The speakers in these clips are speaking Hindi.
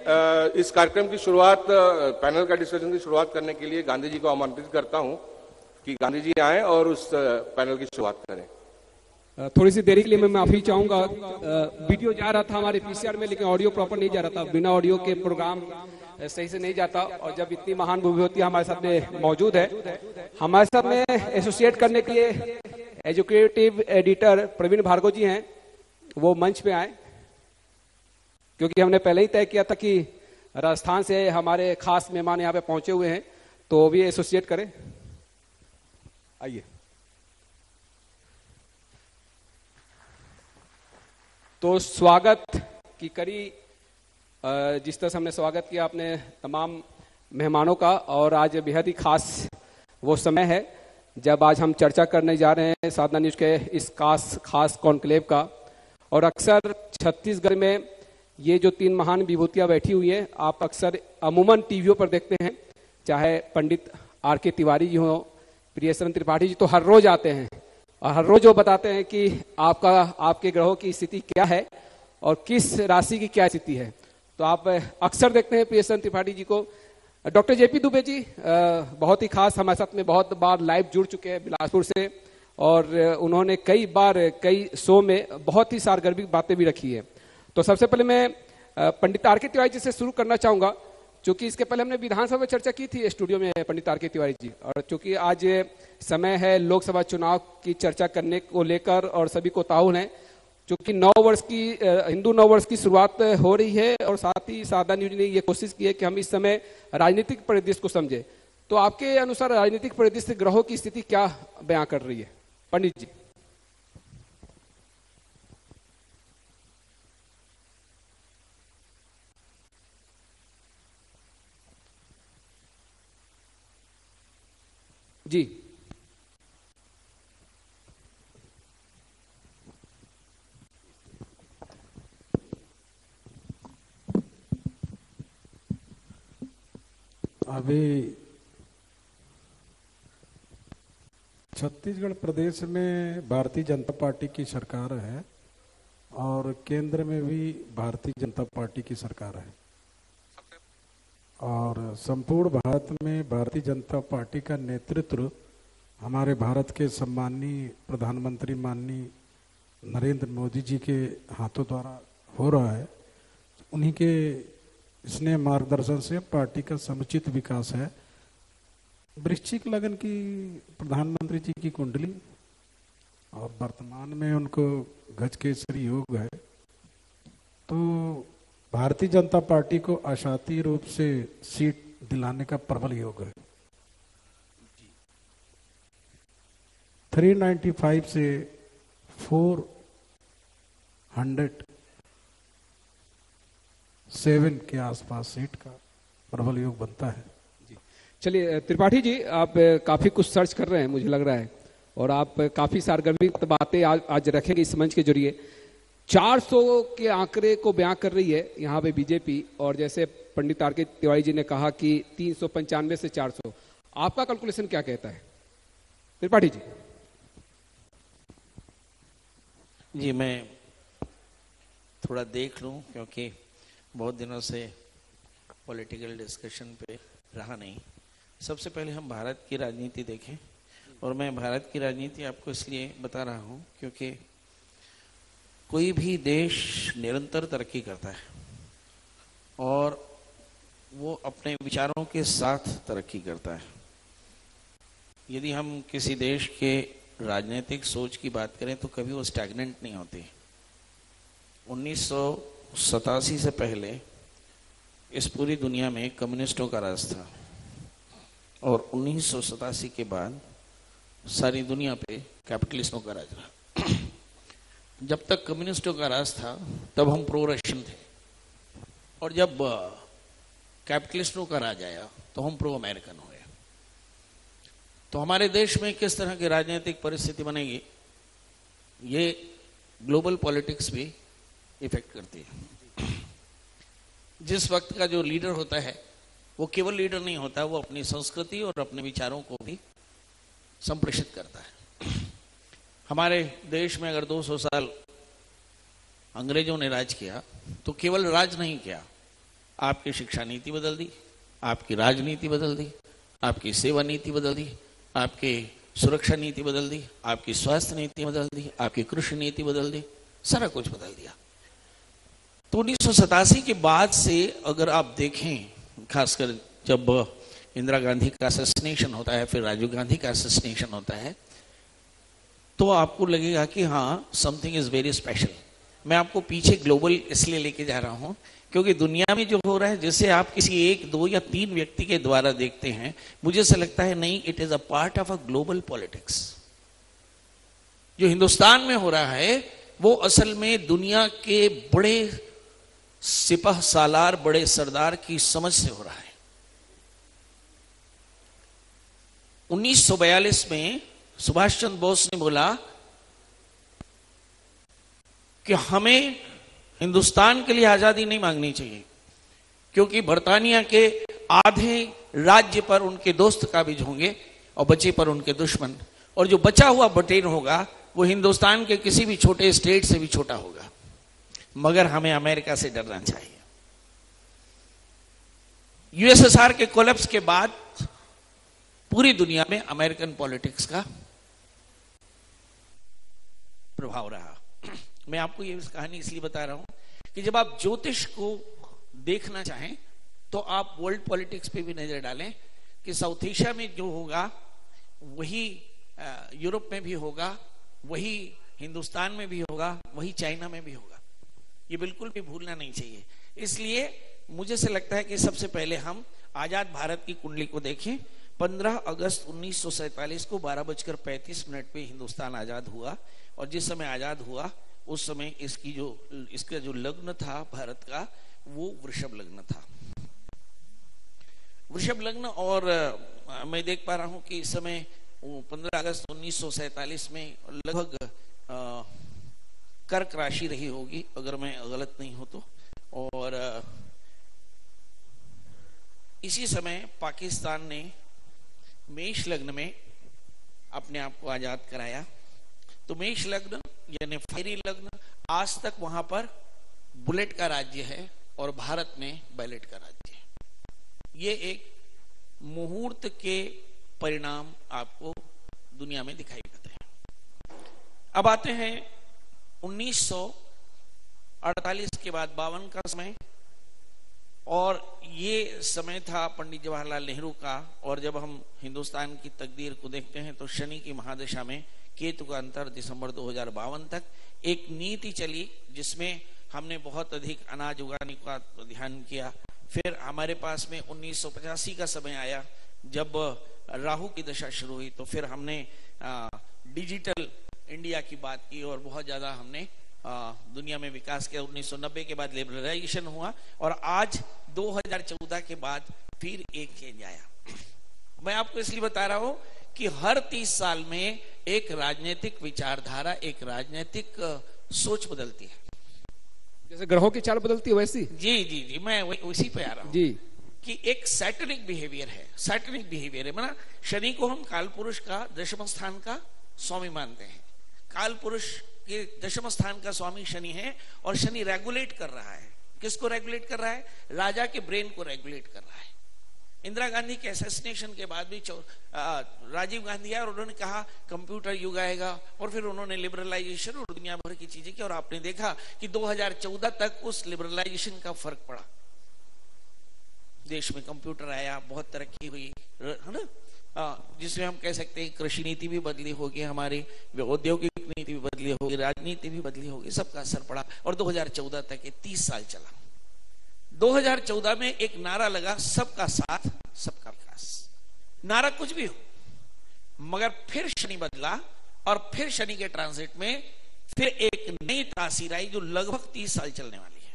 इस कार्यक्रम की शुरुआत, पैनल का डिस्कशन की शुरुआत करने के लिए गांधी जी को आमंत्रित करता हूं कि गांधी जी आएं और उस पैनल की शुरुआत करें। थोड़ी सी देरी के लिए मैं माफी चाहूंगा। वीडियो जा रहा था हमारे पीसीआर में, लेकिन ऑडियो प्रॉपर नहीं जा रहा था। बिना ऑडियो के प्रोग्राम सही से नहीं जाता। और जब इतनी महान विभूति हमारे साथ में मौजूद है, हमारे साथ में एसोसिएट करने के लिए एजुकेटिव एडिटर प्रवीण भार्गव जी हैं, वो मंच पे आए, क्योंकि हमने पहले ही तय किया था कि राजस्थान से हमारे खास मेहमान यहाँ पे पहुंचे हुए हैं, तो वो भी एसोसिएट करें। आइए। तो स्वागत की करी, जिस तरह से हमने स्वागत किया अपने तमाम मेहमानों का, और आज बेहद ही खास वो समय है जब आज हम चर्चा करने जा रहे हैं साधना न्यूज के इस खास कॉन्क्लेव का। और अक्सर छत्तीसगढ़ में ये जो तीन महान विभूतियां बैठी हुई हैं, आप अक्सर अमूमन टीवियों पर देखते हैं, चाहे पंडित आर.के. तिवारी जी हो, प्रियशरण त्रिपाठी जी, तो हर रोज आते हैं और हर रोज वो बताते हैं कि आपके ग्रहों की स्थिति क्या है और किस राशि की क्या स्थिति है। तो आप अक्सर देखते हैं प्रियशरण त्रिपाठी जी को। डॉक्टर जेपी दुबे जी बहुत ही खास हमारे साथ में बहुत बार लाइव जुड़ चुके हैं बिलासपुर से, और उन्होंने कई बार कई शो में बहुत ही सारगर्भिक बातें भी रखी है। तो सबसे पहले मैं पंडित आर.के. तिवारी जी से शुरू करना चाहूंगा, क्योंकि इसके पहले हमने विधानसभा में चर्चा की थी स्टूडियो में पंडित आर.के. तिवारी जी, और चूंकि आज समय है लोकसभा चुनाव की चर्चा करने को लेकर और सभी को ताउल है, चूंकि हिंदू नव वर्ष की शुरुआत हो रही है, और साथ ही साधना न्यूज ने ये कोशिश की है कि हम इस समय राजनीतिक परिदृश्य को समझे। तो आपके अनुसार राजनीतिक परिदृश्य ग्रहों की स्थिति क्या बयां कर रही है, पंडित जी? जी अभी छत्तीसगढ़ प्रदेश में भारतीय जनता पार्टी की सरकार है और केंद्र में भी भारतीय जनता पार्टी की सरकार है, और संपूर्ण भारत में भारतीय जनता पार्टी का नेतृत्व हमारे भारत के सम्माननीय प्रधानमंत्री माननीय नरेंद्र मोदी जी के हाथों द्वारा हो रहा है। उन्हीं के स्नेह मार्गदर्शन से पार्टी का समुचित विकास है। वृश्चिक लगन की प्रधानमंत्री जी की कुंडली, और वर्तमान में उनको गजकेसरी योग है, तो भारतीय जनता पार्टी को आशातीय रूप से सीट दिलाने का प्रबल योग है। 395 से 407 के आसपास सीट का प्रबल योग बनता है। चलिए त्रिपाठी जी, आप काफी कुछ सर्च कर रहे हैं मुझे लग रहा है, और आप काफी सारगर्भिक बातें आज रखेंगे इस मंच के जरिए। 400 के आंकड़े को बयां कर रही है यहाँ पे बीजेपी, और जैसे पंडित आर.के. तिवारी जी ने कहा कि 395 से 400, आपका कैलकुलेशन क्या कहता है त्रिपाठी जी? जी मैं थोड़ा देख लूं, क्योंकि बहुत दिनों से पॉलिटिकल डिस्कशन पे रहा नहीं। सबसे पहले हम भारत की राजनीति देखें, और मैं भारत की राजनीति आपको इसलिए बता रहा हूं क्योंकि कोई भी देश निरंतर तरक्की करता है और वो अपने विचारों के साथ तरक्की करता है। यदि हम किसी देश के राजनीतिक सोच की बात करें तो कभी वो स्टैग्नेंट नहीं होती। 1987 से पहले इस पूरी दुनिया में कम्युनिस्टों का राज था, और 1987 के बाद सारी दुनिया पे कैपिटलिस्टों का राज रहा। जब तक कम्युनिस्टों का राज था तब हम प्रो रशियन थे, और जब कैपिटलिस्टों का राज आया तो हम प्रो अमेरिकन हुए। तो हमारे देश में किस तरह की राजनीतिक परिस्थिति बनेगी, ये ग्लोबल पॉलिटिक्स भी इफेक्ट करती है। जिस वक्त का जो लीडर होता है वो केवल लीडर नहीं होता, वो अपनी संस्कृति और अपने विचारों को भी संप्रेषित करता है। हमारे देश में अगर 200 साल अंग्रेजों ने राज किया तो केवल राज नहीं किया, आपकी शिक्षा नीति बदल दी, आपकी राजनीति बदल दी, आपकी सेवा नीति बदल दी, आपकी सुरक्षा नीति बदल दी, आपकी स्वास्थ्य नीति बदल दी, आपकी कृषि नीति बदल दी, सारा कुछ बदल दिया। तो 1987 के बाद से अगर आप देखें, खासकर जब इंदिरा गांधी का असैसिनेशन होता है, फिर राजीव गांधी का असैसिनेशन होता है, तो आपको लगेगा कि हाँ, समथिंग इज वेरी स्पेशल। मैं आपको पीछे ग्लोबल इसलिए लेके जा रहा हूं क्योंकि दुनिया में जो हो रहा है, जैसे आप किसी एक, दो या तीन व्यक्ति के द्वारा देखते हैं, मुझे ऐसा लगता है नहीं, it is a part of a global politics. जो हिंदुस्तान में हो रहा है वो असल में दुनिया के बड़े सिपह सालार, बड़े सरदार की समझ से हो रहा है। 1942 में सुभाष चंद्र बोस ने बोला कि हमें हिंदुस्तान के लिए आजादी नहीं मांगनी चाहिए, क्योंकि बर्तानिया के आधे राज्य पर उनके दोस्त काबिज होंगे और बचे पर उनके दुश्मन, और जो बचा हुआ ब्रिटेन होगा वो हिंदुस्तान के किसी भी छोटे स्टेट से भी छोटा होगा, मगर हमें अमेरिका से डरना चाहिए। यूएसएसआर के कोलैप्स के बाद पूरी दुनिया में अमेरिकन पॉलिटिक्स का प्रभाव रहा। मैं आपको ये कहानी इसलिए बता रहा हूं कि जब आप ज्योतिष को देखना चाहें तो आप वर्ल्ड पॉलिटिक्स पे भी नजर डालें कि साउथ एशिया में जो होगा वही यूरोप में भी होगा, वही हिंदुस्तान में भी होगा, वही चाइना में भी होगा। ये बिल्कुल भी भूलना नहीं चाहिए। इसलिए मुझे से लगता है कि सबसे पहले हम आजाद भारत की कुंडली को देखें। 15 अगस्त 1947 को 12:35 पे हिंदुस्तान आजाद हुआ, और जिस समय आजाद हुआ उस समय इसका जो लग्न था भारत का, वो वृषभ लग्न था। वृषभ लग्न, और मैं देख पा रहा हूं कि इस समय 15 अगस्त 1947 में लगभग कर्क राशि रही होगी, अगर मैं गलत नहीं हूं तो। और इसी समय पाकिस्तान ने मेष लग्न में अपने आप को आजाद कराया। तो मेष लग्न यानी फायरी लग्न, आज तक वहां पर बुलेट का राज्य है और भारत में बैलेट का राज्य है। ये एक मुहूर्त के परिणाम आपको दुनिया में दिखाई देते हैं। अब आते हैं 1948 के बाद 52 का समय, और ये समय था पंडित जवाहरलाल नेहरू का। और जब हम हिंदुस्तान की तकदीर को देखते हैं तो शनि की महादशा में केतु का अंतर दिसंबर 2052 तक एक नीति चली जिसमें हमने बहुत अधिक अनाज उगाने का ध्यान किया। फिर हमारे पास में 1985 का समय आया जब राहु की दशा शुरू हुई, तो फिर हमने डिजिटल इंडिया की बात की और बहुत ज्यादा हमने दुनिया में विकास किया। 1990 के बाद लिबरलाइजेशन हुआ, और आज 2014 के बाद फिर एक चेंज आया। मैं आपको इसलिए बता रहा हूं कि हर 30 साल में एक राजनीतिक विचारधारा, एक राजनीतिक सोच बदलती है। जैसे ग्रहों की चाल बदलती है वैसी। जी जी जी, मैं उसी पे आ रहा हूं जी, कि एक सैटनिक बिहेवियर है। सैटनिक बिहेवियर है माना शनि को हम काल पुरुष का दशम स्थान का स्वामी मानते हैं। काल पुरुष के दशम स्थान का स्वामी शनि है, और शनि रेगुलेट कर रहा है। किसको रेगुलेट कर रहा है? राजा के ब्रेन को रेगुलेट कर रहा है। इंदिरा गांधी के असैसिनेशन के बाद भी राजीव गांधी आए और उन्होंने कहा कंप्यूटर युग आएगा, और फिर उन्होंने लिबरलाइजेशन और दुनिया भर की चीजें की, और आपने देखा कि 2014 तक उस लिबरलाइजेशन का फर्क पड़ा। देश में कंप्यूटर आया, बहुत तरक्की हुई, है ना, जिसमें हम कह सकते हैं कृषि नीति भी बदली होगी, हमारी औद्योगिक नीति भी बदली होगी, राजनीति भी बदली होगी, सबका असर पड़ा। और 2014 तक ये 30 साल चला। 2014 में एक नारा लगा, सबका साथ सबका विकास। नारा कुछ भी हो, मगर फिर शनि बदला, और फिर शनि के ट्रांजिट में फिर एक नई तासीर आई जो लगभग 30 साल चलने वाली है।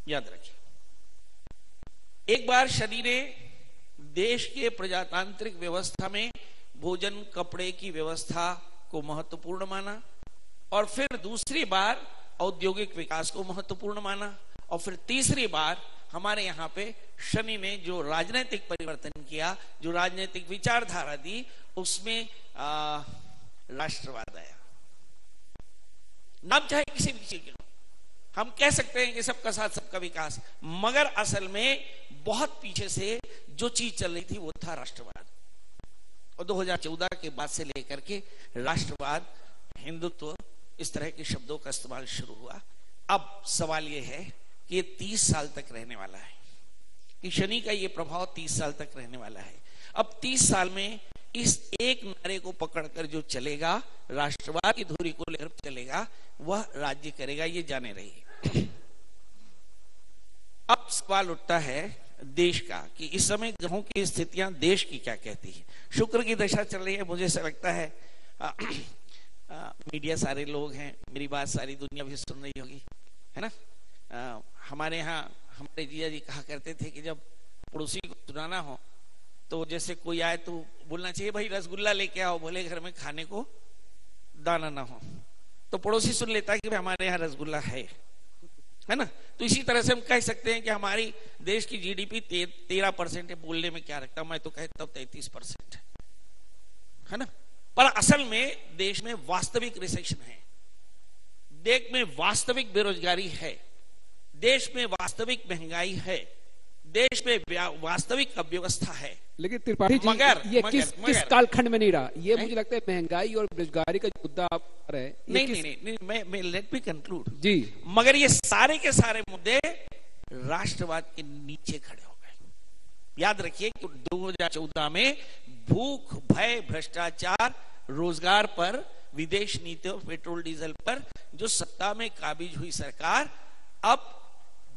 याद रखिए, एक बार शनि ने देश के प्रजातांत्रिक व्यवस्था में भोजन कपड़े की व्यवस्था को महत्वपूर्ण माना, और फिर दूसरी बार औद्योगिक विकास को महत्वपूर्ण माना, और फिर तीसरी बार हमारे यहाँ पे शनि ने जो राजनीतिक परिवर्तन किया, जो राजनीतिक विचारधारा दी, उसमें राष्ट्रवाद आया। नाम चाहे किसी भी चीज के, हम कह सकते हैं कि सबका साथ सबका विकास, मगर असल में बहुत पीछे से जो चीज चल रही थी वो था राष्ट्रवाद। और 2014 के बाद से लेकर के राष्ट्रवाद, हिंदुत्व, इस तरह के शब्दों का इस्तेमाल शुरू हुआ। अब सवाल यह है कि ये 30 साल तक रहने वाला है, कि शनि का ये प्रभाव 30 साल तक रहने वाला है। अब 30 साल में इस एक नारे को पकड़कर जो चलेगा, राष्ट्रवाद की धुरी को लेकर चलेगा, वह राज्य करेगा, ये जाने रहिए। अब सवाल उठता है देश का कि इस समय ग्रहों की स्थितियां देश की क्या कहती है। शुक्र की दशा चल रही है, मुझे ऐसा लगता है मीडिया सारे लोग हैं, मेरी बात सारी दुनिया भी सुन रही होगी, है ना। हमारे यहाँ हमारे जिया जी कहा करते थे कि जब पड़ोसी को सुनाना हो तो जैसे कोई आए तो बोलना चाहिए भाई रसगुल्ला लेके आओ, बोले घर में खाने को दाना ना हो, तो पड़ोसी सुन लेता है कि भाई हमारे यहाँ रसगुल्ला है ना। तो इसी तरह से हम कह सकते हैं कि हमारी देश की जीडीपी 13% है। बोलने में क्या रखता, मैं तो कहता हूं 33% है ना। पर असल में देश में वास्तविक रिसेशन है, देश में वास्तविक बेरोजगारी है, देश में वास्तविक महंगाई है, देश में वास्तविक अव्यवस्था है। लेकिन त्रिपाठी जी, मगर, ये मगर, किस मगर, किस कालखंड में नहीं रहा ये मुझे लगता है महंगाई और बेरोजगारी का जो मुद्दा आप कर रहे हैं। नहीं, मैं लेट मी कंक्लूड जी। मगर ये सारे के सारे मुद्दे राष्ट्रवाद के नीचे खड़े हो गए। याद रखिए कि 2014 में भूख, भय, भ्रष्टाचार, रोजगार पर, विदेश नीति और पेट्रोल डीजल पर जो सत्ता में काबिज हुई सरकार, अब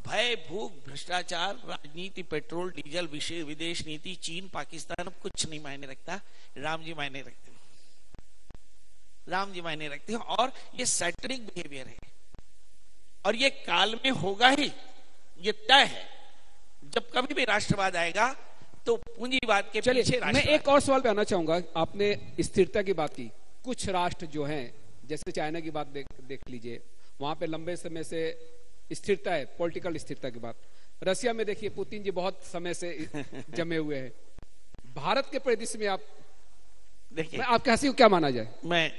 भय, भूख, भ्रष्टाचार, राजनीति, पेट्रोल डीजल, विदेश नीति, चीन, पाकिस्तान, अब कुछ नहीं मायने रखता, राम जी मायने रखते हैं, राम जी मायने रखते हैं। और ये सैटरिक बिहेवियर है और ये काल में होगा ही, ये तय है। जब कभी भी राष्ट्रवाद आएगा तो पूंजीवाद के पीछे मैं एक और सवाल पे आना चाहूंगा। आपने स्थिरता की बात की, कुछ राष्ट्र जो हैं जैसे चाइना की बात देख लीजिए, वहां पे लंबे समय से स्थिरता है, पॉलिटिकल स्थिरता की बात। रसिया में देखिए पुतिन जी बहुत समय से जमे हुए हैं। भारत के परिदृश्य में आप देखिए, आपके हंसी को क्या माना जाए? मैं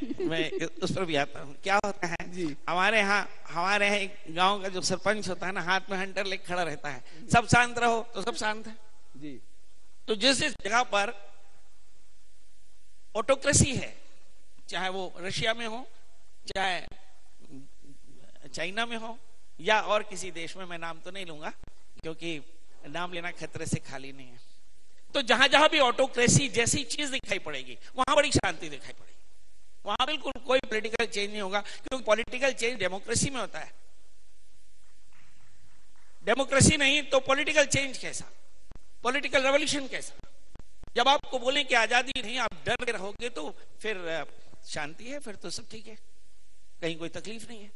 उस पर भी आता हूँ। क्या होता है जी, हमारे यहाँ एक गांव का जो सरपंच होता है ना, हाथ में हंटर लेकर खड़ा रहता है, सब शांत रहो तो सब शांत है जी। तो जिस जगह पर ऑटोक्रेसी है, चाहे वो रशिया में हो, चाहे चाइना में हो, या और किसी देश में, मैं नाम तो नहीं लूंगा क्योंकि नाम लेना खतरे से खाली नहीं है, तो जहां जहां भी ऑटोक्रेसी जैसी चीज दिखाई पड़ेगी वहां बड़ी शांति दिखाई पड़ेगी, वहां बिल्कुल कोई पॉलिटिकल चेंज नहीं होगा, क्योंकि पॉलिटिकल चेंज डेमोक्रेसी में होता है। डेमोक्रेसी नहीं तो पॉलिटिकल चेंज कैसा, पॉलिटिकल रेवोल्यूशन कैसा? जब आपको बोले कि आजादी नहीं, आप डर के रहोगे तो फिर शांति है, फिर तो सब ठीक है, कहीं कोई तकलीफ नहीं है।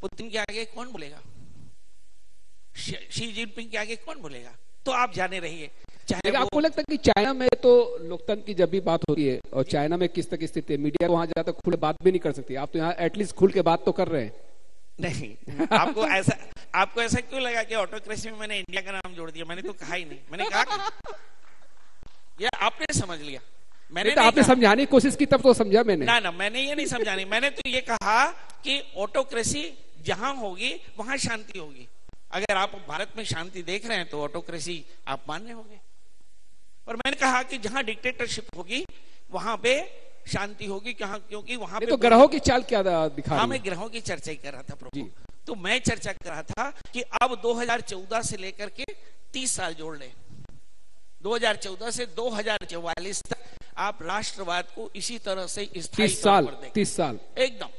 पुतिन के आगे कौन बोलेगा, शी जिनपिंग के आगे कौन बोलेगा? तो आप जाने रहिए। चाहे आपको लगता है कि चाइना में तो लोकतंत्र की जब भी बात होती है, और चाइना में किस तक स्थिति है, मीडिया वहां जाकर खुले बात भी नहीं कर सकती, आप तो यहाँ एटलीस्ट खुल के बात तो कर रहे हैं। नहीं, आपको ऐसा क्यों लगा कि ऑटोक्रेसी में मैंने इंडिया का नाम जोड़ दिया? मैंने तो कहा ही नहीं, मैंने कहा ये आपने समझ लिया, मैंने तो आपने समझाने की कोशिश की तब तो समझा मैंने। ना मैंने ये नहीं समझानी, मैंने तो ये कहा कि ऑटोक्रेसी जहां होगी वहां शांति होगी। अगर आप भारत में शांति देख रहे हैं तो ऑटोक्रेसी आप मान रहे होंगे, और मैंने कहा कि जहां डिक्टेटरशिप होगी वहां पे शांति होगी, क्योंकि वहां पे तो ग्रहों की चाल क्या दिखा रही है? मैं ग्रहों की चर्चा ही कर रहा था प्रभु, तो मैं चर्चा कर रहा था कि अब 2014 से लेकर के 30 साल जोड़ लें, 2014 से 2044 तक आप राष्ट्रवाद को इसी तरह से 30 साल एकदम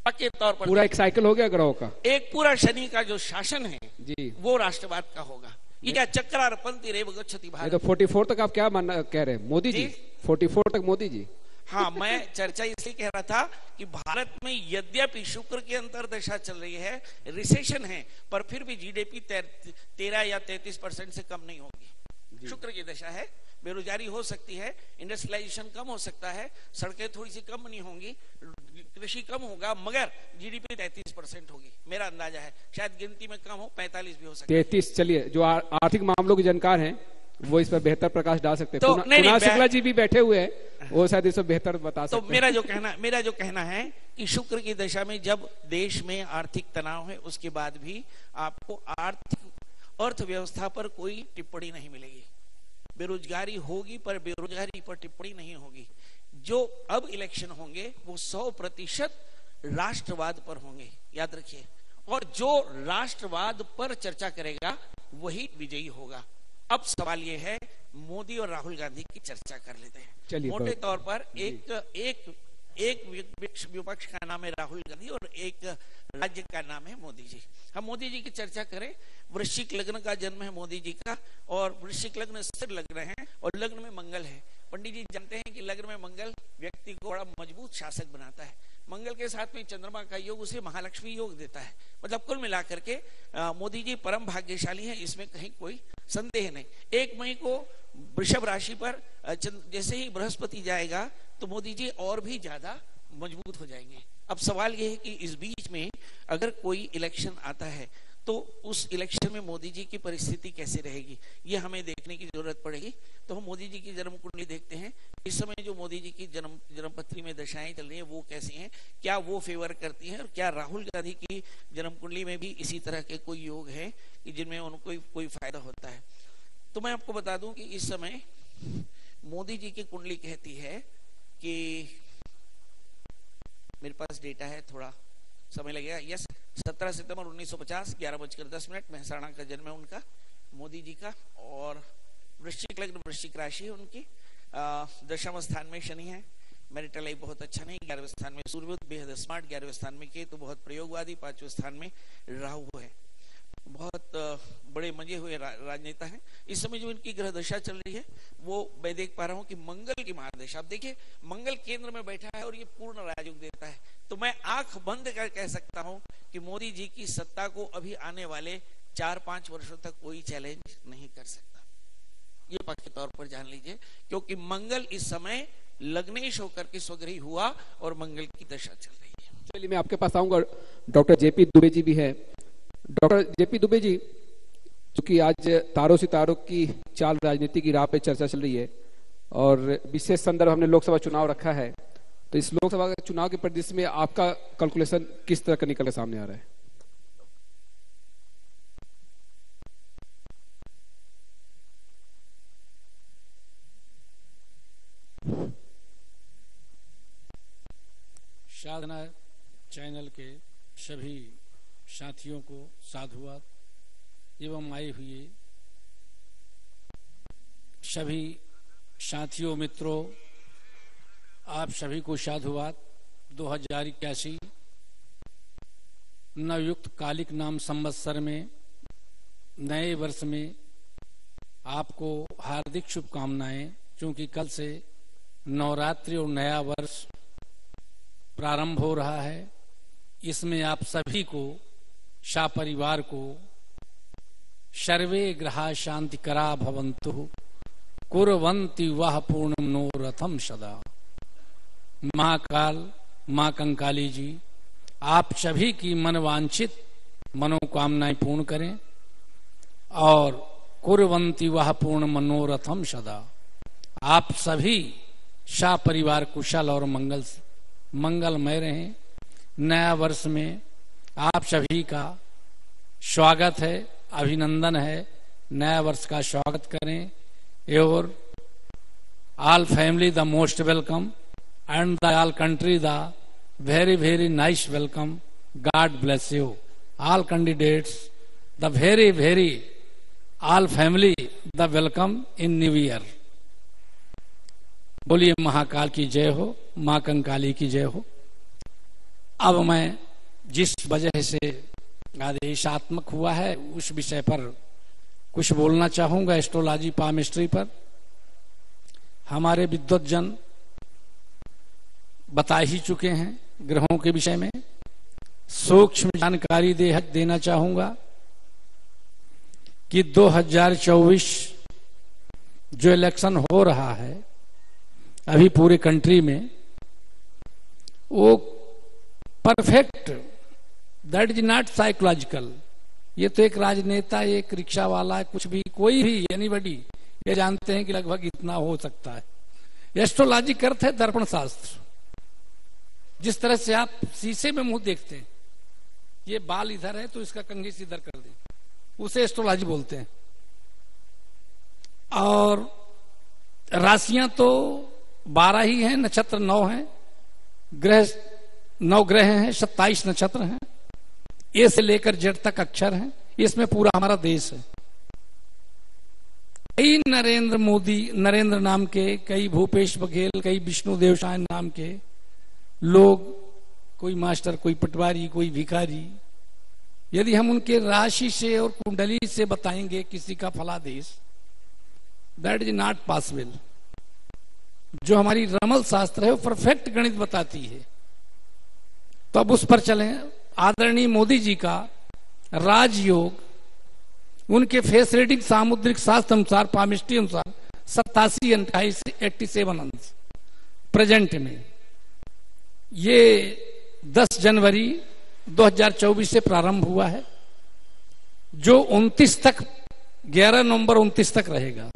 पक्के तौर पर पूरा एक साइकिल हो गया ग्रहों का, एक पूरा शनि का जो शासन है जी, वो राष्ट्रवाद का होगा। ये क्या चक्रारपंथी रेव गच्छति भारत। तो 44 तक आप क्या कह रहे हैं मोदी जी? 44 तक मोदी जी? हाँ, मैं चर्चा इसलिए कह रहा था कि भारत में यद्यपि शुक्र की अंतर्दशा चल रही है, रिसेशन है, पर फिर भी जीडीपी 13 या 33% से कम नहीं होगी। शुक्र की दशा है, बेरोजगारी हो सकती है, इंडस्ट्रियलाइजेशन कम हो सकता है, सड़कें थोड़ी सी कम नहीं होंगी, कृषि कम होगा, मगर जीडीपी 33% होगी, मेरा अंदाजा है। शायद गिनती में कम हो, 45 भी हो सकता है। 33, चलिए, जो आर्थिक मामलों के जानकार हैं वो इस पर बेहतर प्रकाश डाल सकते हैं। तो नहीं, कुणाल शुक्ला जी भी बैठे हुए हैं, वो शायद इस पर बेहतर बता तो सकते हैं। मेरा जो कहना है कि शुक्र की दशा में जब देश में आर्थिक तनाव है, उसके बाद भी आपको अर्थव्यवस्था पर कोई टिप्पणी नहीं मिलेगी। बेरोजगारी होगी पर बेरोजगारी पर टिप्पणी नहीं होगी। जो अब इलेक्शन होंगे वो 100% राष्ट्रवाद पर होंगे, याद रखिए। और जो राष्ट्रवाद पर चर्चा करेगा वही विजयी होगा। अब सवाल ये है, मोदी और राहुल गांधी की चर्चा कर लेते हैं। चलिए, मोटे तौर पर एक विपक्ष का नाम है राहुल गांधी और एक राज्य का नाम है मोदी जी। हम मोदी जी की चर्चा करें। वृश्चिक लग्न का जन्म है मोदी जी का, और वृश्चिक लग्न स्थिर लग्न है और लग्न में मंगल है। पंडित जी जानते हैं कि लग्न में मंगल व्यक्ति को बड़ा मजबूत शासक बनाता है। मंगल के साथ में चंद्रमा का योग उसे महालक्ष्मी योग देता है। मतलब कुल मिलाकर के मोदी जी परम भाग्यशाली हैं, इसमें कहीं कोई संदेह नहीं। 1 मई को वृषभ राशि पर जैसे ही बृहस्पति जाएगा तो मोदी जी और भी ज्यादा मजबूत हो जाएंगे। अब सवाल यह है कि इस बीच में अगर कोई इलेक्शन आता है तो उस इलेक्शन में मोदी जी की परिस्थिति कैसे रहेगी, ये हमें देखने की जरूरत पड़ेगी। तो हम मोदी जी की जन्म कुंडली देखते हैं। इस समय जो मोदी जी की जन्मपत्री में दशाएं चल रही हैं वो कैसी हैं, क्या वो फेवर करती हैं, और क्या राहुल गांधी की जन्म कुंडली में भी इसी तरह के कोई योग है कि जिनमें उनको कोई फायदा होता है। तो मैं आपको बता दूं कि इस समय मोदी जी की कुंडली कहती है कि, मेरे पास डेटा है, थोड़ा समय लगेगा। यस, 17 सितंबर 1950 11:10 मेहसाणा का जन्म है उनका, मोदी जी का। और वृश्चिक लग्न, वृश्चिक राशि है उनकी। 10वें स्थान में शनि है। मैरिटल लाइफ बहुत अच्छा नहीं। 11वें स्थान में सूर्य बेहद स्मार्ट, 11वें स्थान में केतु बहुत प्रयोगवादी, 5वें स्थान में राहु है। बहुत बड़े मजे हुए राजनेता हैं। इस समय जो इनकी ग्रह दशा चल रही है वो मैं देख पा रहा हूं कि मंगल की महादशा। आप देखिए, मंगल केंद्र में बैठा है और ये पूर्ण राजयोग देता है। तो मैं आंख बंद कर कह सकता हूं कि मोदी जी की सत्ता को अभी आने वाले 4-5 वर्षों तक कोई चैलेंज नहीं कर सकता। ये पक्के तौर पर जान लीजिए, क्योंकि मंगल इस समय लग्नेश होकर के स्वग्रही हुआ और मंगल की दशा चल रही है। चलिए, मैं आपके पास आऊंगा। डॉक्टर जेपी दुबे जी भी है। डॉक्टर जेपी दुबे जी, चूंकि आज तारों सितारों की चाल राजनीति की राह पे चर्चा चल रही है और विशेष संदर्भ हमने लोकसभा चुनाव रखा है, तो इस लोकसभा के चुनाव के परिदृश्य में आपका कैलकुलेशन किस तरह का निकल के सामने आ रहा है? साधना चैनल के सभी साथियों को साधुवाद एवं आए हुए सभी साथियों मित्रों, आप सभी को साधुवाद। 2081 नवयुक्त कालिक नाम संवत्सर में नए वर्ष में आपको हार्दिक शुभकामनाएं। क्योंकि कल से नवरात्रि और नया वर्ष प्रारंभ हो रहा है। इसमें आप सभी को, सपरिवार को, सर्वे ग्रहा शांति करा भवन्तु कुर्वन्ति वह पूर्ण मनोरथम सदा। महाकाल, मां कंकाली जी आप सभी की मनवांछित मनोकामनाएं पूर्ण करें और कुर्वन्ति वह पूर्ण मनोरथम सदा। आप सभी सपरिवार कुशल और मंगलमय रहें। नया वर्ष में आप सभी का स्वागत है, अभिनंदन है। नया वर्ष का स्वागत करें और all family the most welcome and the all country the very very nice welcome. God bless you all candidates, the very very all family the welcome in new year. बोलिए महाकाल की जय हो, मां कंकाली की जय हो। अब मैं जिस वजह से आदेशात्मक हुआ है उस विषय पर कुछ बोलना चाहूंगा। एस्ट्रोलॉजी पामिस्ट्री पर हमारे विद्वत जन बता ही चुके हैं ग्रहों के विषय में। सूक्ष्म जानकारी देना चाहूंगा कि 2024 जो इलेक्शन हो रहा है अभी पूरे कंट्री में, वो perfect, that is not psychological. ये तो एक राजनेता, एक रिक्शा वाला, कुछ भी, कोई भी, एनीबडी ये जानते हैं कि लगभग इतना हो सकता है। एस्ट्रोलॉजी का अर्थ है दर्पण शास्त्र। जिस तरह से आप शीशे में मुंह देखते हैं, ये बाल इधर है तो इसका कंघी इधर कर दें, उसे एस्ट्रोलॉजी बोलते हैं। और राशियां तो 12 ही हैं, नक्षत्र 9 हैं, ग्रह 9 ग्रह हैं, 27 नक्षत्र हैं, ए से लेकर जेड तक अक्षर हैं। इसमें पूरा हमारा देश है। कई नरेंद्र मोदी, नरेंद्र नाम के, कई भूपेश बघेल, कई विष्णुदेव शाह नाम के लोग, कोई मास्टर, कोई पटवारी, कोई भिखारी, यदि हम उनके राशि से और कुंडली से बताएंगे किसी का फलादेश, दैट इज नॉट पॉसिबल। जो हमारी रमल शास्त्र है वो परफेक्ट गणित बताती है। तो अब उस पर चलें। आदरणीय मोदी जी का राजयोग, उनके फेस रीडिंग सामुद्रिक शास्त्र अनुसार, पामिस्ट्री अनुसार 87, 28, 87 अंश प्रेजेंट में। ये 10 जनवरी 2024 से प्रारंभ हुआ है, जो 29 तक, 11 नवंबर 29 तक रहेगा।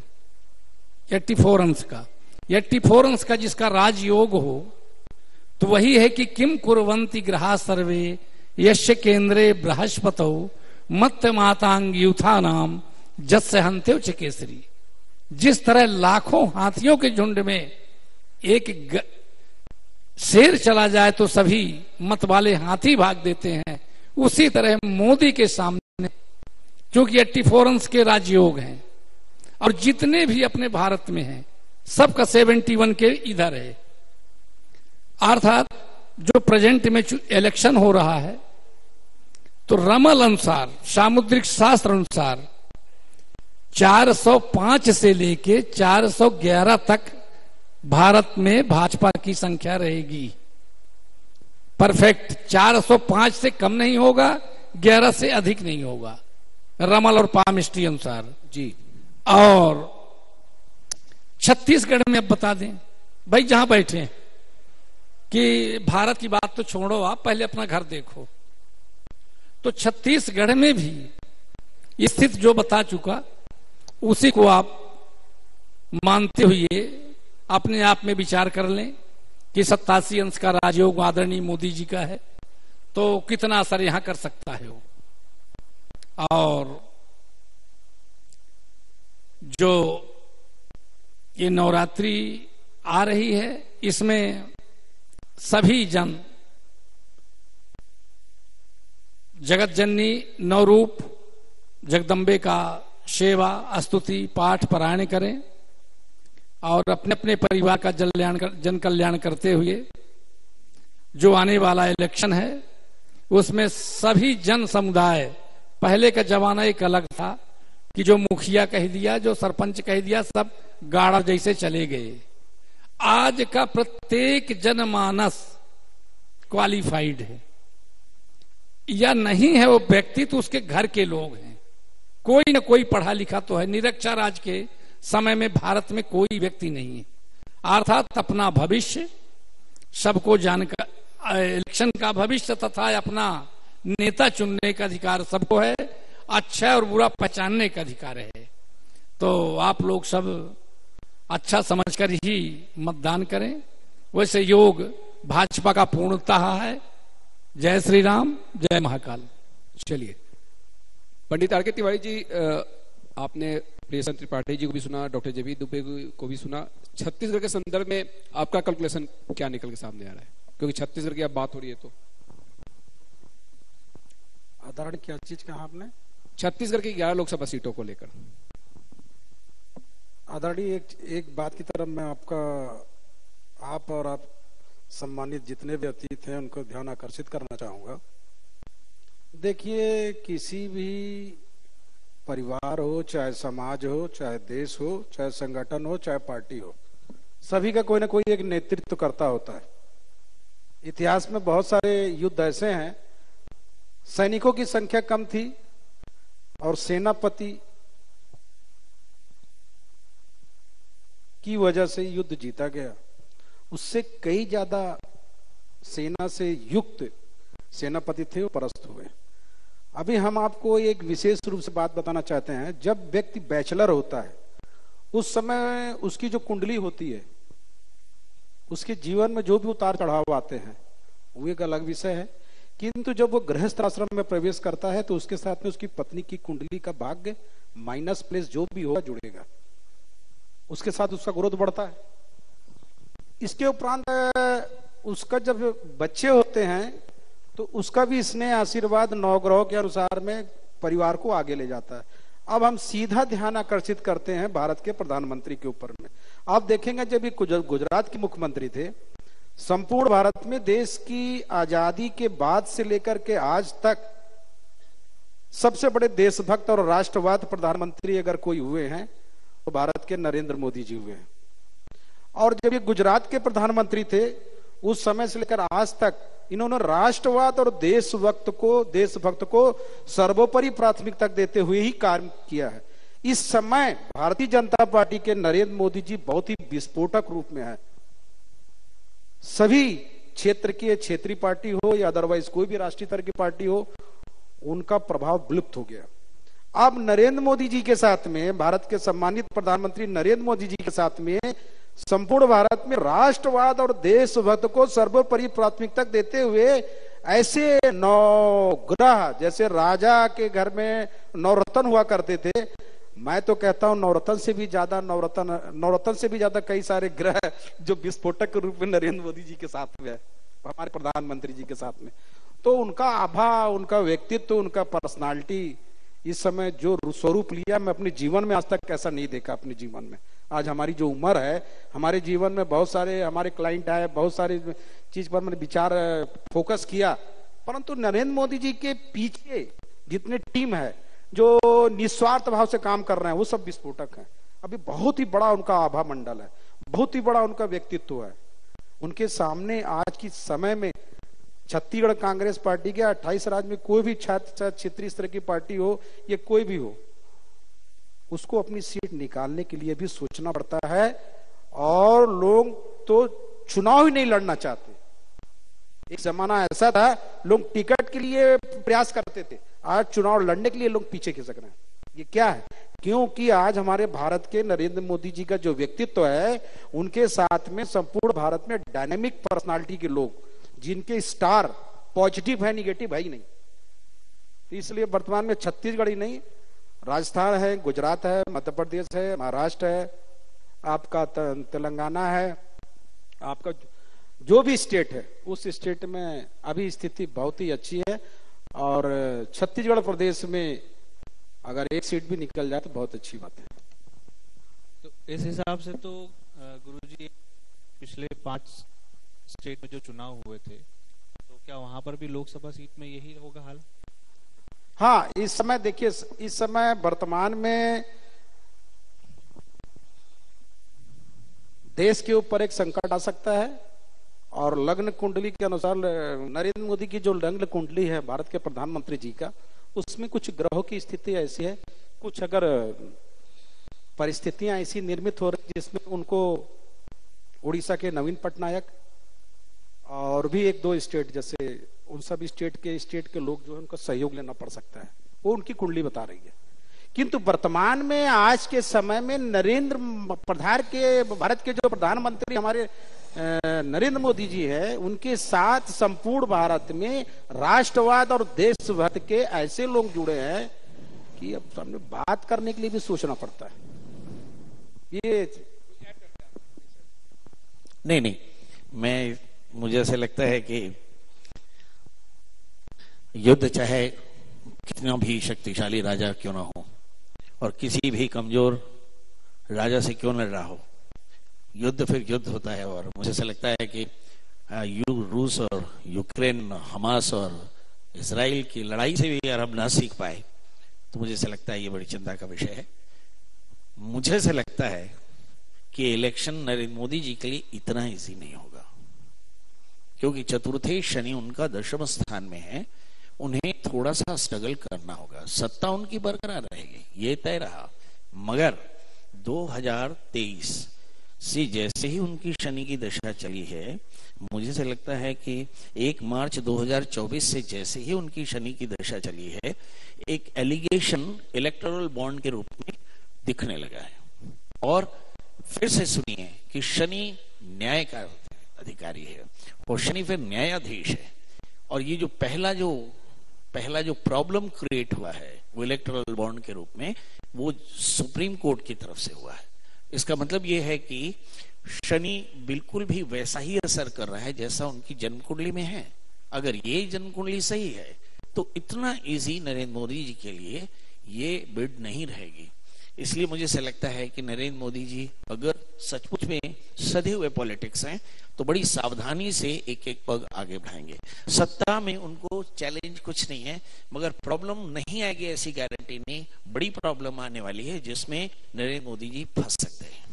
84 अंश का, 84 अंश का जिसका राजयोग हो, तो वही है कि किम कुर्वन्ति ग्रहा सर्वे यस्य केंद्रे बृहस्पतौ मत्त मातांग यूथा नाम जस्य हंत्यो च केसरी। जिस तरह लाखों हाथियों के झुंड में एक शेर चला जाए तो सभी मत वाले हाथी भाग देते हैं, उसी तरह मोदी के सामने, क्योंकि 84 अंश के राजयोग हैं और जितने भी अपने भारत में हैं सबका 71 के इधर है। अर्थात जो प्रेजेंट में इलेक्शन हो रहा है, तो रमल अनुसार, सामुद्रिक शास्त्र अनुसार 405 से लेके 411 तक भारत में भाजपा की संख्या रहेगी। परफेक्ट। 405 से कम नहीं होगा, 11 से अधिक नहीं होगा, रमल और पामिस्ट्री अनुसार जी। और छत्तीसगढ़ में अब बता दें भाई, जहां बैठे हैं, कि भारत की बात तो छोड़ो, आप पहले अपना घर देखो। तो छत्तीसगढ़ में भी स्थिति जो बता चुका, उसी को आप मानते हुए अपने आप में विचार कर लें कि 87 अंश का राजयोग आदरणीय मोदी जी का है, तो कितना असर यहां कर सकता है वो। और जो ये नवरात्रि आ रही है, इसमें सभी जन जगत जननी नवरूप जगदम्बे का सेवा, स्तुति, पाठ, पारायण करें और अपने अपने परिवार का जन कल्याण करते हुए जो आने वाला इलेक्शन है उसमें सभी जन समुदाय, पहले का जमाना एक अलग था कि जो मुखिया कह दिया, जो सरपंच कह दिया, सब गाड़ा जैसे चले गए। आज का प्रत्येक जनमानस क्वालिफाइड है, या नहीं है वो व्यक्ति तो उसके घर के लोग हैं, कोई ना कोई पढ़ा लिखा तो है। निरक्षर आज के समय में भारत में कोई व्यक्ति नहीं है। अर्थात अपना भविष्य सबको जानकर, इलेक्शन का भविष्य तथा अपना नेता चुनने का अधिकार सबको है, अच्छा और बुरा पहचानने का अधिकार है। तो आप लोग सब अच्छा समझकर ही मतदान करें। वैसे योग भाजपा का पूर्णतः है। जय श्री राम, जय महाकाल। चलिए, पंडित आर के तिवारी जी, आपने प्रियसन त्रिपाठी जी को भी सुना, डॉक्टर जबीर दुबे को भी सुना। छत्तीसगढ़ के संदर्भ में आपका कैलकुलेशन क्या निकल के सामने आ रहा है, क्योंकि छत्तीसगढ़ की अब बात हो रही है। तो आधारण क्या चीज कहा आपने? छत्तीसगढ़ की 11 लोकसभा सीटों को लेकर। आदरणीय, एक बात की तरफ मैं आप और आप सम्मानित जितने भी अतिथि हैं उनको ध्यान आकर्षित करना चाहूंगा। देखिए, किसी भी परिवार हो, चाहे समाज हो, चाहे देश हो, चाहे संगठन हो, चाहे पार्टी हो, सभी का कोई ना कोई एक नेतृत्व करता होता है। इतिहास में बहुत सारे युद्ध ऐसे हैं, सैनिकों की संख्या कम थी और सेनापति की वजह से युद्ध जीता गया। उससे कई ज्यादा सेना से युक्त सेनापति थे, वो परास्त हुए। अभी हम आपको एक विशेष रूप से बात बताना चाहते हैं। जब व्यक्ति बैचलर होता है उस समय उसकी जो कुंडली होती है, उसके जीवन में जो भी उतार चढ़ाव आते हैं वो एक अलग विषय है। किंतु जब वो गृहस्थ आश्रम में प्रवेश करता है तो उसके साथ में उसकी पत्नी की कुंडली का भाग्य माइनस प्लस जो भी होगा जुड़ेगा, उसके साथ उसका ग्रोथ बढ़ता है। इसके उपरांत उसका जब बच्चे होते हैं तो उसका भी स्नेह आशीर्वाद नवग्रह के अनुसार में परिवार को आगे ले जाता है। अब हम सीधा ध्यान आकर्षित करते हैं भारत के प्रधानमंत्री के ऊपर में। आप देखेंगे जब ये गुजरात के मुख्यमंत्री थे, संपूर्ण भारत में देश की आजादी के बाद से लेकर के आज तक सबसे बड़े देशभक्त और राष्ट्रवाद प्रधानमंत्री अगर कोई हुए हैं तो भारत के नरेंद्र मोदी जी हुए हैं। और जब ये गुजरात के प्रधानमंत्री थे उस समय से लेकर आज तक इन्होंने राष्ट्रवाद और देशभक्त को सर्वोपरि प्राथमिकता देते हुए ही कार्य किया है। इस समय भारतीय जनता पार्टी के नरेंद्र मोदी जी बहुत ही विस्फोटक रूप में है। सभी क्षेत्र की क्षेत्रीय पार्टी हो या अदरवाइज कोई भी राष्ट्रीय स्तर की पार्टी हो, उनका प्रभाव विलुप्त हो गया। अब नरेंद्र मोदी जी के साथ में, भारत के सम्मानित प्रधानमंत्री नरेंद्र मोदी जी के साथ में संपूर्ण भारत में राष्ट्रवाद और देशभक्त को सर्वोपरि प्राथमिकता देते हुए ऐसे नवग्रह, जैसे राजा के घर में नवरत्न हुआ करते थे, मैं तो कहता हूं नवरत्न से भी ज्यादा कई सारे ग्रह जो विस्फोटक के रूप में नरेंद्र मोदी जी के साथ में है, हमारे प्रधानमंत्री जी के साथ में। तो उनका आभा, उनका व्यक्तित्व, उनका पर्सनालिटी इस समय जो स्वरूप लिया, मैं अपने जीवन में आज तक ऐसा नहीं देखा। अपने जीवन में आज हमारी जो उम्र है, हमारे जीवन में बहुत सारे हमारे क्लाइंट आए, बहुत सारी चीज पर मैंने विचार फोकस किया, परंतु नरेंद्र मोदी जी के पीछे जितने टीम है जो निस्वार्थ भाव से काम कर रहे हैं वो सब विस्फोटक हैं। अभी बहुत ही बड़ा उनका आभा मंडल है, बहुत ही बड़ा उनका व्यक्तित्व है। उनके सामने आज की समय में छत्तीसगढ़ कांग्रेस पार्टी के 28 राज्य में कोई भी क्षेत्रीय स्तर की पार्टी हो या कोई भी हो, उसको अपनी सीट निकालने के लिए भी सोचना पड़ता है। और लोग तो चुनाव ही नहीं लड़ना चाहते। एक जमाना ऐसा था लोग टिकट के लिए प्रयास करते थे, आज चुनाव लड़ने के लिए लोग पीछे खिसक रहे हैं। ये क्या है? क्योंकि आज हमारे भारत के नरेंद्र मोदी जी का जो व्यक्तित्व है, उनके साथ में संपूर्ण भारत में डायनेमिक पर्सनालिटी के लोग, जिनके स्टार पॉजिटिव है, निगेटिव है ही नहीं। इसलिए वर्तमान में छत्तीसगढ़ ही नहीं, राजस्थान है, गुजरात है, मध्य प्रदेश है, महाराष्ट्र है, आपका तेलंगाना है, आपका जो भी स्टेट है उस स्टेट में अभी स्थिति बहुत ही अच्छी है। और छत्तीसगढ़ प्रदेश में अगर एक सीट भी निकल जाए तो बहुत अच्छी बात है। तो इस हिसाब से तो गुरुजी पिछले 5 स्टेट में जो चुनाव हुए थे, तो क्या वहां पर भी लोकसभा सीट में यही होगा हाल? हाँ, इस समय देखिए, इस समय वर्तमान में देश के ऊपर एक संकट आ सकता है। और लग्न कुंडली के अनुसार नरेंद्र मोदी की जो लग्न कुंडली है भारत के प्रधानमंत्री जी का, उसमें कुछ ग्रहों की स्थिति ऐसी है, कुछ अगर परिस्थितियां ऐसी निर्मित हो रही जिसमें उनको उड़ीसा के नवीन पटनायक और भी 1-2 स्टेट, जैसे उन सभी स्टेट के लोग जो है उनका सहयोग लेना पड़ सकता है, वो उनकी कुंडली बता रही है। किंतु वर्तमान में आज के समय में भारत के जो प्रधानमंत्री हमारे नरेंद्र मोदी जी है, उनके साथ संपूर्ण भारत में राष्ट्रवाद और देशभक्त के ऐसे लोग जुड़े हैं कि अब सामने बात करने के लिए भी सोचना पड़ता है। ये नहीं, मुझे ऐसा लगता है कि युद्ध चाहे कितना भी शक्तिशाली राजा क्यों ना हो और किसी भी कमजोर राजा से क्यों न रहा हो, युद्ध फिर युद्ध होता है। और मुझे ऐसा लगता है कि रूस और यूक्रेन, हमास और इजराइल की लड़ाई से भी अरब ना सीख पाए, तो मुझे ऐसा लगता है ये बड़ी चिंता का विषय है। मुझे ऐसा लगता है कि इलेक्शन नरेंद्र मोदी जी के लिए इतना इजी नहीं होगा, क्योंकि चतुर्थे शनि उनका 10वें स्थान में है, उन्हें थोड़ा सा स्ट्रगल करना होगा। सत्ता उनकी बरकरार रहेगी, ये तय रहा, मगर 2023 से जैसे ही उनकी शनि की दशा चली है, मुझे से लगता है कि 1 मार्च 2024 से जैसे ही उनकी शनि की दशा चली है, एक एलिगेशन इलेक्टोरल बॉन्ड के रूप में दिखने लगा है। और फिर से सुनिए कि शनि न्याय का अधिकारी है और शनि फिर न्यायाधीश है। और ये जो पहला जो प्रॉब्लम क्रिएट हुआ है वो इलेक्टोरल बॉन्ड के रूप में, वो सुप्रीम कोर्ट की तरफ से हुआ है। इसका मतलब ये है कि शनि बिल्कुल भी वैसा ही असर कर रहा है जैसा उनकी जन्म कुंडली में है। अगर ये जन्म कुंडली सही है तो इतना इजी नरेंद्र मोदी जी के लिए ये बिड नहीं रहेगी। इसलिए मुझे ऐसा लगता है कि नरेंद्र मोदी जी अगर सचमुच में सधे हुए पॉलिटिक्स हैं तो बड़ी सावधानी से एक एक पग आगे बढ़ाएंगे। सत्ता में उनको चैलेंज कुछ नहीं है, मगर प्रॉब्लम नहीं आएगी ऐसी गारंटी नहीं। बड़ी प्रॉब्लम आने वाली है जिसमें नरेंद्र मोदी जी फंस सकते हैं।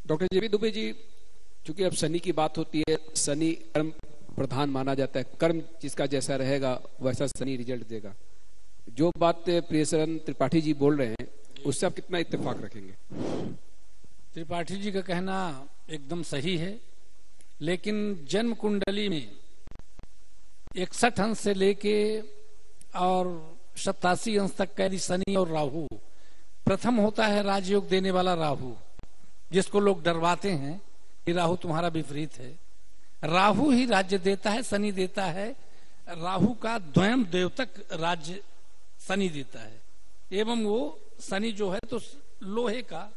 डॉक्टर जेबी दुबे जी, चूंकि अब शनि की बात होती है, शनि कर्म प्रधान माना जाता है, कर्म जिसका जैसा रहेगा वैसा शनि रिजल्ट देगा। जो बात प्रियशरण त्रिपाठी जी बोल रहे हैं उससे आप कितना इत्तेफाक रखेंगे? त्रिपाठी जी का कहना एकदम सही है, लेकिन जन्म कुंडली में 61 अंश से लेके और 87 अंश तक का यदि शनि और राहु, प्रथम होता है राजयोग देने वाला राहु, जिसको लोग डरवाते हैं कि राहु तुम्हारा विपरीत है। राहु ही राज्य देता है, शनि देता है। राहु का द्वयम द्योतक राज्य शनि देता है, एवं वो शनि जो है तो लोहे का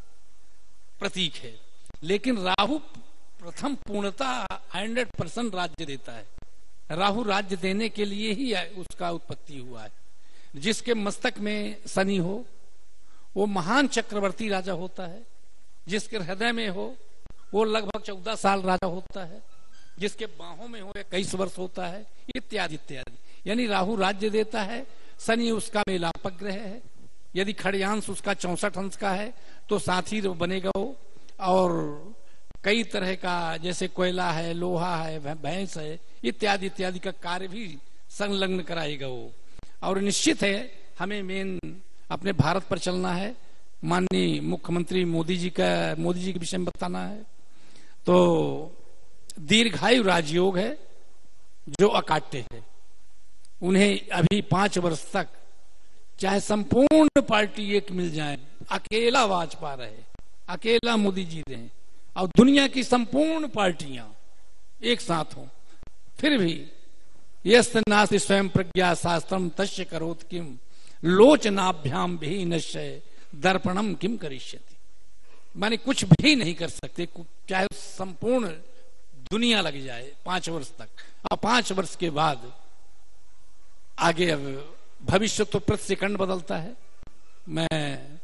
प्रतीक है। लेकिन राहु प्रथम पूर्णतः 100% राज्य देता है। राहु राज्य देने के लिए ही उसका उत्पत्ति हुआ है। जिसके मस्तक में शनि हो वो महान चक्रवर्ती राजा होता है, जिसके हृदय में हो वो लगभग 14 साल राजा होता है, जिसके बाहों में हो 21 वर्ष होता है, इत्यादि इत्यादि। यानी राहु राज्य देता है, शनि उसका मेलापक ग्रह है। यदि खड़यांश उसका 64 अंश का है तो साथ ही बनेगा वो। और कई तरह का जैसे कोयला है, लोहा है, भैंस है, इत्यादि इत्यादि का कार्य भी संलग्न कराएगा वो। और निश्चित है हमें मेन अपने भारत पर चलना है। माननीय मुख्यमंत्री मोदी जी के विषय में बताना है तो दीर्घायु राजयोग है जो अकाट्य है। उन्हें अभी 5 वर्ष तक चाहे संपूर्ण पार्टी एक मिल जाए, अकेला वाजपा रहे, अकेला मोदी जी रहे और दुनिया की संपूर्ण पार्टियां एक साथ हों, फिर भी यस्त नास्ति स्वयं प्रज्ञा शास्त्रम तस्य करोत किम लोचनाभ्याम भी नश्य दर्पणम किम करिष्यति। माने कुछ भी नहीं कर सकते, चाहे संपूर्ण दुनिया लग जाए 5 वर्ष तक। और 5 वर्ष के बाद आगे अब भविष्य तो प्रति सेकंड बदलता है। मैं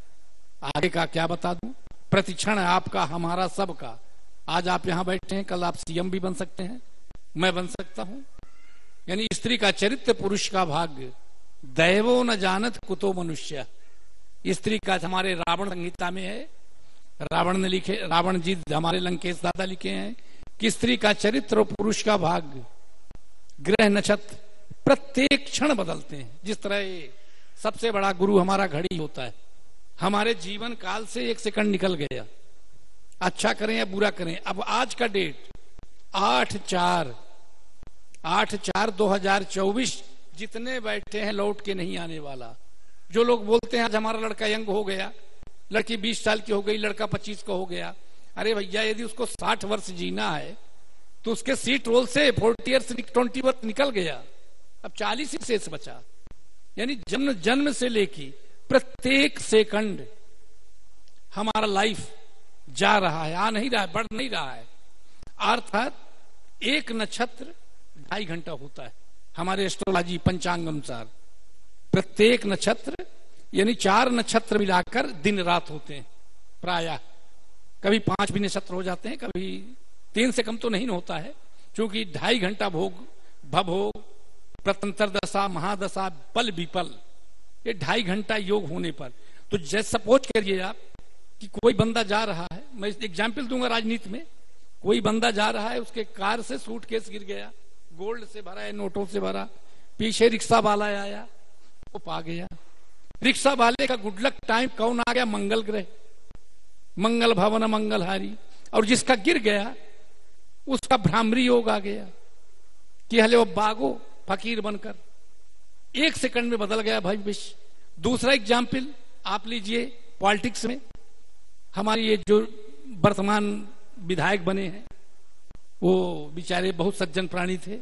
आगे का क्या बता दूं, प्रतिक्षण आपका हमारा सबका। आज आप यहां बैठे हैं, कल आप सीएम भी बन सकते हैं, मैं बन सकता हूं। यानी स्त्री का चरित्र पुरुष का भाग्य, दैवो न जानत कुतो मनुष्य। स्त्री का हमारे रावण संहिता में है, रावण ने लिखे, रावण जी हमारे लंकेश दादा लिखे हैं कि स्त्री का चरित्र और पुरुष का भाग्य, ग्रह नक्षत्र प्रत्येक क्षण बदलते हैं। जिस तरह ये सबसे बड़ा गुरु हमारा घड़ी होता है, हमारे जीवन काल से 1 सेकंड निकल गया, अच्छा करें या बुरा करें। अब आज का डेट 8/4/2024, जितने बैठे हैं लौट के नहीं आने वाला। जो लोग बोलते हैं आज हमारा लड़का यंग हो गया, लड़की 20 साल की हो गई, लड़का 25 का हो गया। अरे भैया, यदि उसको 60 वर्ष जीना है तो उसके सीट रोल से 40 ईयर्स 20 वर्ष निकल गया, अब 40 ही शेष बचा। यानी जन्म से लेके प्रत्येक सेकंड हमारा लाइफ जा रहा है, आ नहीं रहा है, बढ़ नहीं रहा है। अर्थात एक नक्षत्र 2.5 घंटा होता है हमारे एस्ट्रोलॉजी पंचांग अनुसार। प्रत्येक नक्षत्र यानी 4 नक्षत्र मिलाकर दिन रात होते हैं प्रायः। कभी 5 भी नक्षत्र हो जाते हैं, कभी 3 से कम तो नहीं होता है, क्योंकि 2.5 घंटा भोग भवभोग प्रतंत्र दशा महादशा पल विपल, ये 2.5 घंटा योग होने पर। तो जैसे सपोज करिए आप कि कोई बंदा जा रहा है, मैं एग्जाम्पल दूंगा राजनीति में, कोई बंदा जा रहा है, उसके कार से सूटकेस गिर गया, गोल्ड से भरा है, नोटों से भरा, पीछे रिक्शा वाला आया, वो पा गया। रिक्शा वाले का गुड लक टाइम कौन आ गया? मंगल ग्रह, मंगल भवन मंगलहारी। और जिसका गिर गया उसका भ्रामरी योग आ गया कि हले वो बागो फकीर बनकर 1 सेकंड में बदल गया भविष्य। दूसरा एग्जाम्पल आप लीजिए पॉलिटिक्स में हमारे ये जो वर्तमान विधायक बने हैं वो बेचारे बहुत सज्जन प्राणी थे,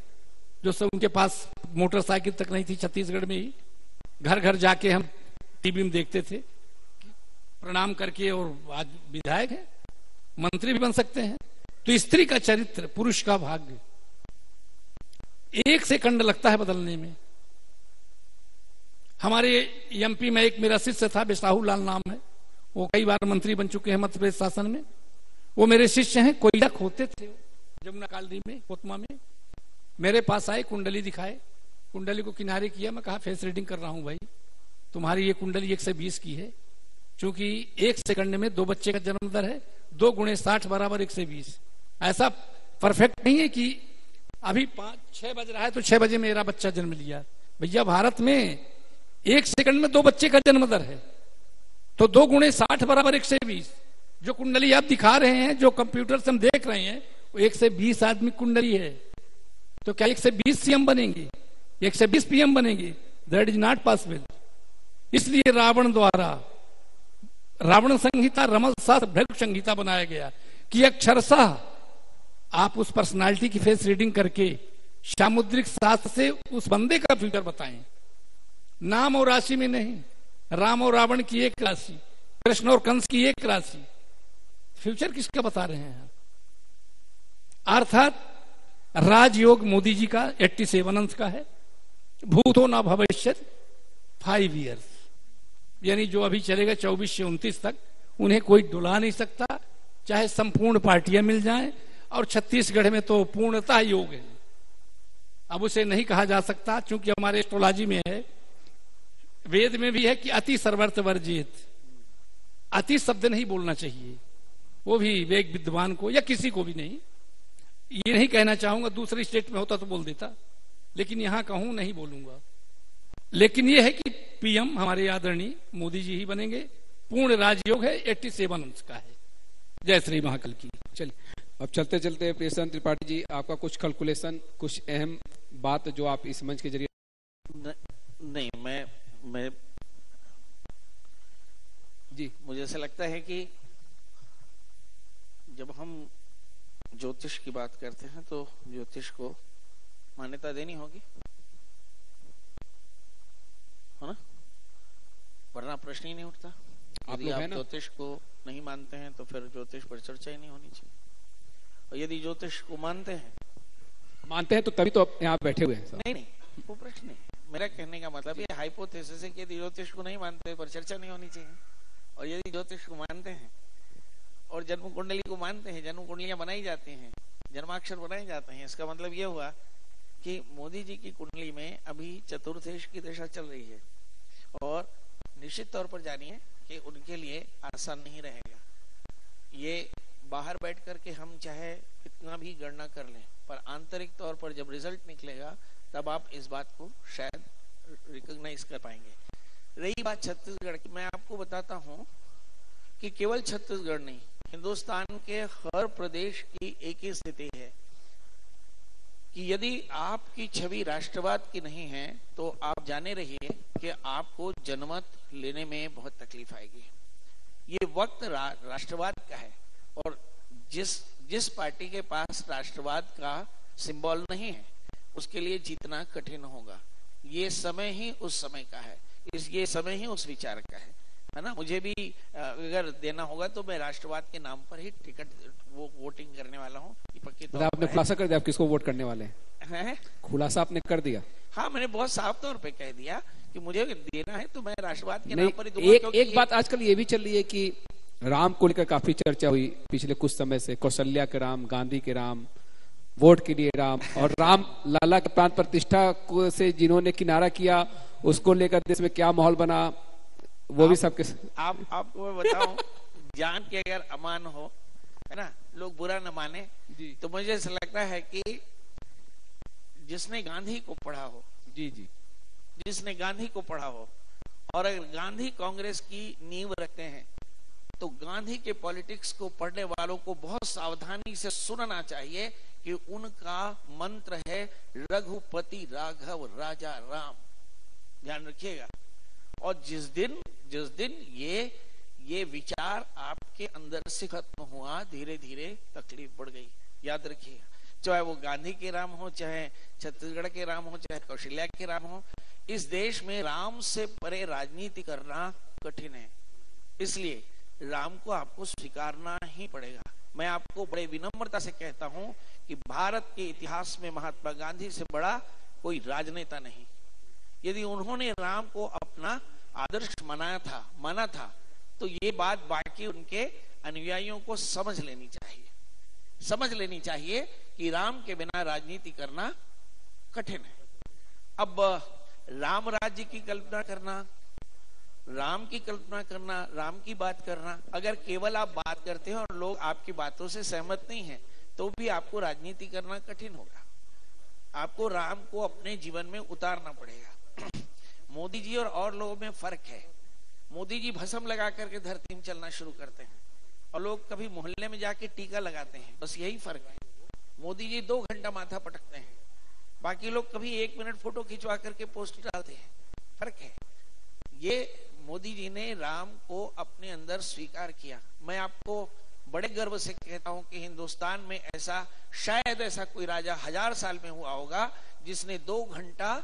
जो सब उनके पास मोटरसाइकिल तक नहीं थी। छत्तीसगढ़ में ही घर घर जाके हम टीवी में देखते थे, प्रणाम करके, और आज विधायक है, मंत्री भी बन सकते हैं। तो स्त्री का चरित्र, पुरुष का भाग्य 1 सेकंड लगता है बदलने में। हमारे एमपी में एक मेरा शिष्य था, बिसाहू लाल नाम है, वो कई बार मंत्री बन चुके हैं मध्य प्रदेश शासन में। वो मेरे शिष्य हैं, कोयला खोते थे जमुना कालरी में, कोतमा में। मेरे पास आए, कुंडली दिखाए, कुंडली को किनारे किया, मैं कहा फेस रीडिंग कर रहा हूं भाई, तुम्हारी ये कुंडली 120 की है, क्योंकि 1 सेकंड में 2 बच्चे का जन्म दर है, 2 गुणे 60 बराबर 120। ऐसा परफेक्ट नहीं है कि अभी 5-6 बज रहा है तो 6 बजे मेरा बच्चा जन्म लिया। भैया भारत में 1 सेकंड में 2 बच्चे का जन्म दर है, तो 2 गुणे 60 बराबर 120। जो कुंडली आप दिखा रहे हैं, जो कंप्यूटर से हम देख रहे हैं, वो 120 आदमी कुंडली है। तो क्या 120 सीएम बनेंगे, 120 पीएम बनेंगे? That is not possible. इसलिए रावण द्वारा रावण संहिता, रमल शास्त्र, भृगु संहिता बनाया गया कि अक्षरशः आप उस पर्सनालिटी की फेस रीडिंग करके सामुद्रिक शास्त्र से उस बंदे का फ्यूचर बताएं, नाम और राशि में नहीं। राम और रावण की एक राशि, कृष्ण और कंस की एक राशि, फ्यूचर किसका बता रहे हैं? अर्थात राजयोग मोदी जी का 87 अंश का है, भूतो न भविष्यत 5 ईयर्स, यानी जो अभी चलेगा 24 से 29 तक, उन्हें कोई डुला नहीं सकता, चाहे संपूर्ण पार्टियां मिल जाएं। और छत्तीसगढ़ में तो पूर्णतः योग है, अब उसे नहीं कहा जा सकता, क्योंकि हमारे एस्ट्रोलॉजी में है, वेद में भी है कि अति सर्वर्थ वर्जित, अति शब्द नहीं बोलना चाहिए, वो भी वेद विद्वान को या किसी को भी नहीं। ये नहीं कहना चाहूंगा, दूसरे स्टेट में होता तो बोल देता, लेकिन यहां कहूं नहीं बोलूंगा। लेकिन यह है कि पीएम हमारे आदरणीय मोदी जी ही बनेंगे। पूर्ण राजयोग है, 87 अंश का है। जय श्री महाकाल की। चलिए अब चलते चलते प्रियसन त्रिपाठी जी, आपका कुछ कैलकुलेशन, कुछ अहम बात जो आप इस मंच के जरिए। नहीं, मैं जी, मुझे ऐसा लगता है कि जब हम ज्योतिष की बात करते हैं तो ज्योतिष को मान्यता देनी होगी, है ना, वरना प्रश्न ही नहीं उठता। यदि आप ज्योतिष को नहीं मानते हैं तो फिर ज्योतिष पर चर्चा ही नहीं होनी चाहिए। और यदि ज्योतिष को मानते हैं तो तभी तो आप यहाँ बैठे हुए हैं। नहीं, वो प्रश्न नहीं। मेरा कहने का मतलब ये हाइपोथेसिस है कि यदि ज्योतिष को नहीं मानते पर चर्चा नहीं होनी चाहिए, और यदि ज्योतिष को मानते हैं और जन्म कुंडली को मानते हैं, जन्म कुंडलियां बनाई जाती हैं, जन्माक्षर बनाए जाते हैं, इसका मतलब यह हुआ कि मोदी जी की कुंडली में अभी चतुर्थेश की दशा चल रही है, और निश्चित तौर पर जानिए कि उनके लिए आसान नहीं रहेगा। ये बाहर बैठ करके हम चाहे कितना भी गणना कर लें, पर आंतरिक तौर पर जब रिजल्ट निकलेगा तब आप इस बात को शायद रिकॉग्नाइज कर पाएंगे। रही बात छत्तीसगढ़ की, मैं आपको बताता हूं कि केवल छत्तीसगढ़ नहीं, हिंदुस्तान के हर प्रदेश की एक ही स्थिति है कि यदि आपकी छवि राष्ट्रवाद की नहीं है तो आप जाने रहिए कि आपको जनमत लेने में बहुत तकलीफ आएगी। ये वक्त राष्ट्रवाद का है, और जिस पार्टी के पास राष्ट्रवाद का सिंबल नहीं है उसके लिए जीतना कठिन होगा। ये समय ही उस समय का है, ये समय ही उस विचार का है ना। मुझे भी अगर देना होगा तो मैं राष्ट्रवाद के नाम पर ही टिकट वोटिंग करने वाला हूँ। आपने खुलासा कर दिया आप किसको वोट करने वाले हैं? खुलासा आपने कर दिया? हाँ, मैंने बहुत साफ तौर पे कह दिया कि मुझे देना है तो मैं राष्ट्रवाद के नाम पर ही दूंगा। एक बात आजकल ये भी चल रही है कि राम को लेकर काफी चर्चा हुई पिछले कुछ समय से, कौशल्या के राम, गांधी के राम, वोट के लिए राम, और राम लाला के प्राण प्रतिष्ठा से जिन्होंने किनारा किया उसको लेकर देश में क्या माहौल बना, वो भी सबके आपको मैं बताऊं, जान के अगर अमान हो, है ना, लोग बुरा न माने, तो मुझे ऐसा लगता है कि जिसने गांधी को पढ़ा हो, जिसने गांधी को पढ़ा हो, और अगर गांधी कांग्रेस की नींव रखते हैं तो गांधी के पॉलिटिक्स को पढ़ने वालों को बहुत सावधानी से सुनना चाहिए कि उनका मंत्र है रघुपति राघव राजा राम। ध्यान रखिएगा। और जिस दिन जिस दिन ये विचार आपके अंदर से खत्म हुआ, धीरे धीरे तकलीफ बढ़ गई। याद रखिएगा, चाहे वो गांधी के राम हो, चाहे छत्तीसगढ़ के राम हो, चाहे कौशल्या के राम हो, इस देश में राम से परे राजनीति करना कठिन है। इसलिए राम को आपको स्वीकारना ही पड़ेगा। मैं आपको बड़े विनम्रता से कहता हूं कि भारत के इतिहास में महात्मा गांधी से बड़ा कोई राजनेता नहीं। यदि उन्होंने राम को अपना आदर्श माना था तो ये बात बाकी उनके अनुयायियों को समझ लेनी चाहिए कि राम के बिना राजनीति करना कठिन है। अब राम राज्य की कल्पना करना, राम की कल्पना करना, राम की बात करना, अगर केवल आप बात करते हैं और लोग आपकी बातों से सहमत नहीं है तो भी आपको राजनीति करना कठिन होगा। आपको राम को अपने जीवन में उतारना पड़ेगा। मोदी जी और लोगों में फर्क है। मोदी जी भस्म लगा करके धरती में चलना शुरू करते हैं और लोग कभी मोहल्ले में जाके टीका लगाते हैं, बस यही फर्क है। मोदी जी 2 घंटा माथा पटकते हैं, बाकी लोग कभी 1 मिनट फोटो खिंचवा करके पोस्ट डालते हैं। फर्क है। ये मोदी जी ने राम को अपने अंदर स्वीकार किया। मैं आपको बड़े गर्व से कहता हूं कि हिंदुस्तान में शायद ऐसा कोई राजा 1000 साल में हुआ होगा जिसने 2 घंटा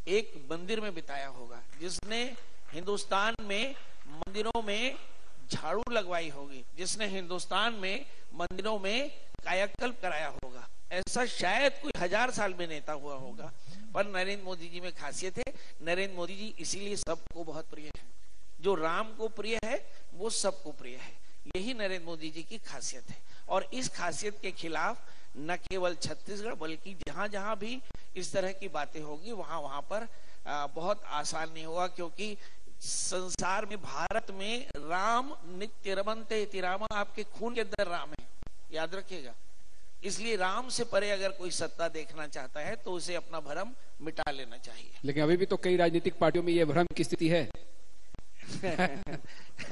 एक मंदिर में बिताया होगा, जिसने हिंदुस्तान में मंदिरों में झाड़ू लगवाई होगी, जिसने हिंदुस्तान में मंदिरों में कायाकल्प कराया होगा। ऐसा शायद कोई 1000 साल में नेता हुआ होगा। पर नरेंद्र मोदी जी में खासियत है, नरेंद्र मोदी जी इसीलिए सबको बहुत प्रिय है। जो राम को प्रिय है वो सबको प्रिय है। यही नरेंद्र मोदी जी की खासियत है। और इस खासियत के खिलाफ न केवल छत्तीसगढ़ बल्कि जहां जहां भी इस तरह की बातें होगी वहां पर बहुत आसान नहीं होगा, क्योंकि संसार में, भारत में राम नित्य रमन्ते इति राम, आपके खून के अंदर राम है, याद रखिएगा। इसलिए राम से परे अगर कोई सत्ता देखना चाहता है तो उसे अपना भ्रम मिटा लेना चाहिए। लेकिन अभी भी तो कई राजनीतिक पार्टियों में ये भ्रम की स्थिति है।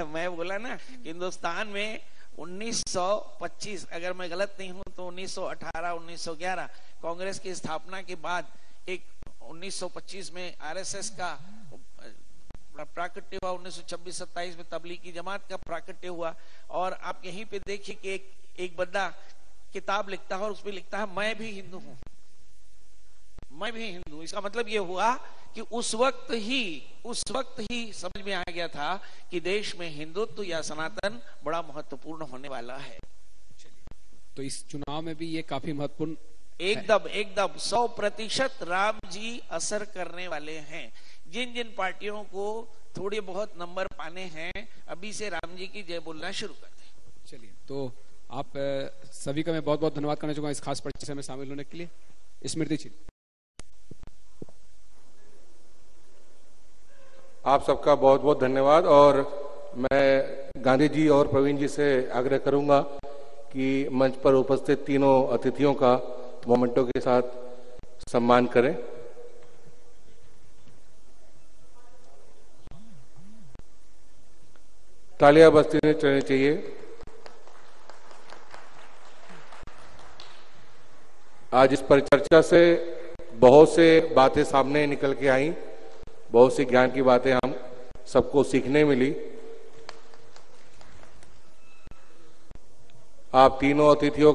मैं बोला ना, हिंदुस्तान में 1925, अगर मैं गलत नहीं हूं तो 1918 1911 कांग्रेस की स्थापना के बाद एक 1925 में आरएसएस का प्राकट्य हुआ, 1926-27 में तबलीगी जमात का प्राकट्य हुआ। और आप यहीं पे देखिए कि एक बंदा किताब लिखता है और उसमें लिखता है मैं भी हिंदू हूं, मैं भी हिंदू। इसका मतलब यह हुआ कि उस वक्त ही समझ में आ गया था कि देश में हिंदुत्व या सनातन बड़ा महत्वपूर्ण होने वाला है। तो इस चुनाव में भी ये काफी महत्वपूर्ण, एकदम 100% राम जी असर करने वाले हैं। जिन जिन पार्टियों को थोड़े बहुत नंबर पाने हैं, अभी से राम जी की जय बोलना शुरू कर दें। चलिए, तो आप सभी का मैं बहुत बहुत धन्यवाद करना चाहूंगा इस खास परिचय में शामिल होने के लिए। स्मृति जी, आप सबका बहुत बहुत धन्यवाद। और मैं गांधी जी और प्रवीण जी से आग्रह करूंगा कि मंच पर उपस्थित तीनों अतिथियों का मोमेंटो के साथ सम्मान करें। तालियां बजती रहनी चाहिए। आज इस परिचर्चा से बहुत से बातें सामने निकल के आई, बहुत सी ज्ञान की बातें हम सबको सीखने मिली। आप तीनों अतिथियों